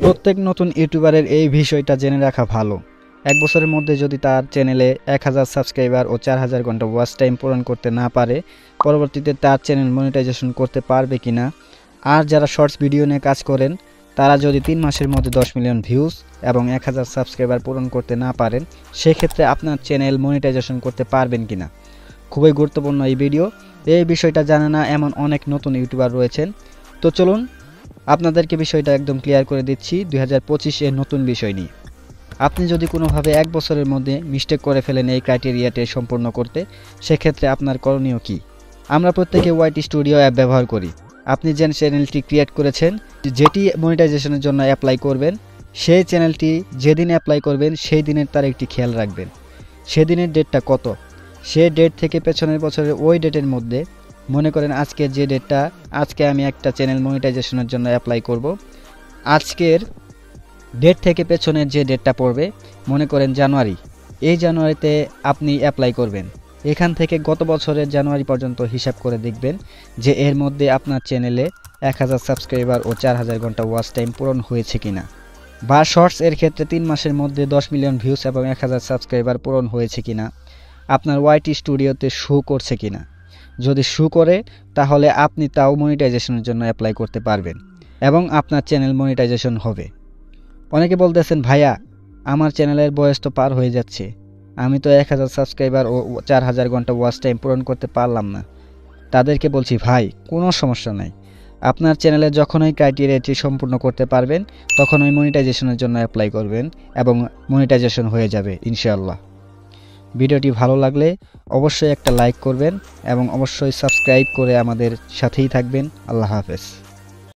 প্রত্যেক নতুন ইউটিউবারের এই বিষয়টা জেনে রাখা ভালো। এক বছরের মধ্যে যদি তার চ্যানেলে 1000 সাবস্ক্রাইবার ও 4000 ঘন্টা ওয়াচ টাইম পূরণ করতে না পারে, পরবর্তীতে তার চ্যানেল মনিটাইজেশন করতে পারবে কিনা। আর যারা শর্টস ভিডিও নিয়ে কাজ করেন তারা যদি 3 মাসের মধ্যে 10 মিলিয়ন ভিউজ এবং 1000 সাবস্ক্রাইবার পূরণ করতে না পারেন, সেক্ষেত্রে আপনার চ্যানেল মনিটাইজেশন করতে পারবেন কিনা। খুবই গুরুত্বপূর্ণ এই ভিডিও। এই বিষয়টা জানে না এমন অনেক নতুন ইউটিউবার রয়েছেন। তো চলুন আপনাদেরকে বিষয়টা একদম ক্লিয়ার করে দিচ্ছি 2025 এর নতুন বিষয় নিয়ে। আপনি যদি কোনোভাবে এক বছরের মধ্যে মিস্টেক করে ফেলেন এই ক্রাইটেরিয়াটি সম্পূর্ণ করতে, সেক্ষেত্রে আপনার করণীয় কি। আমরা প্রত্যেকে ওয়াইটি স্টুডিও অ্যাপ ব্যবহার করি। আপনি যে চ্যানেলটি ক্রিয়েট করেছেন, যেটি মনিটাইজেশনের জন্য অ্যাপ্লাই করবেন, সেই চ্যানেলটি যেদিন অ্যাপ্লাই করবেন সেই দিনের তারিখটি খেয়াল রাখবেন। সেদিনের ডেটটা কত, সে ডেট থেকে পেছনের বছরের ওই ডেটের মধ্যে, মনে করেন আজকে যে ডেটটা, আজকে আমি একটা চ্যানেল মনিটাইজেশনের জন্য অ্যাপ্লাই করব, আজকের ডেট থেকে পেছনের যে ডেটটা পড়বে, মনে করেন জানুয়ারি, এই জানুয়ারিতে আপনি অ্যাপ্লাই করবেন। এখান থেকে গত বছরের জানুয়ারি পর্যন্ত হিসাব করে দেখবেন যে এর মধ্যে আপনার চ্যানেলে 1000 সাবস্ক্রাইবার ও 4000 ঘন্টা ওয়াচ টাইম পূরণ হয়েছে কিনা। বা শর্টস এর ক্ষেত্রে 3 মাসের মধ্যে 10 মিলিয়ন ভিউজ এবং 1000 সাবস্ক্রাইবার পূরণ হয়েছে কিনা, আপনার ওয়াইটি স্টুডিওতে শো করছে কিনা। যদি শো করে তাহলে আপনি তাও মনিটাইজেশনের জন্য অ্যাপ্লাই করতে পারবেন এবং আপনার চ্যানেল মনিটাইজেশন হবে। অনেকে বলতেছেন, ভাইয়া আমার চ্যানেলের বয়স তো পার হয়ে যাচ্ছে, আমি তো 1000 সাবস্ক্রাইবার ও 4000 ঘন্টা ওয়াচ টাইম পূরণ করতে পারলাম না। তাদেরকে বলছি, ভাই কোনো সমস্যা নাই, আপনার চ্যানেলে যখনই ক্রাইটেরিয়াটি সম্পূর্ণ করতে পারবেন তখনই মনিটাইজেশনের জন্য অ্যাপ্লাই করবেন এবং মনিটাইজেশন হয়ে যাবে ইনশাআল্লাহ। ভিডিওটি ভালো লাগলে অবশ্যই একটা লাইক করবেন এবং অবশ্যই সাবস্ক্রাইব করে আমাদের সাথেই থাকবেন। আল্লাহ হাফেজ।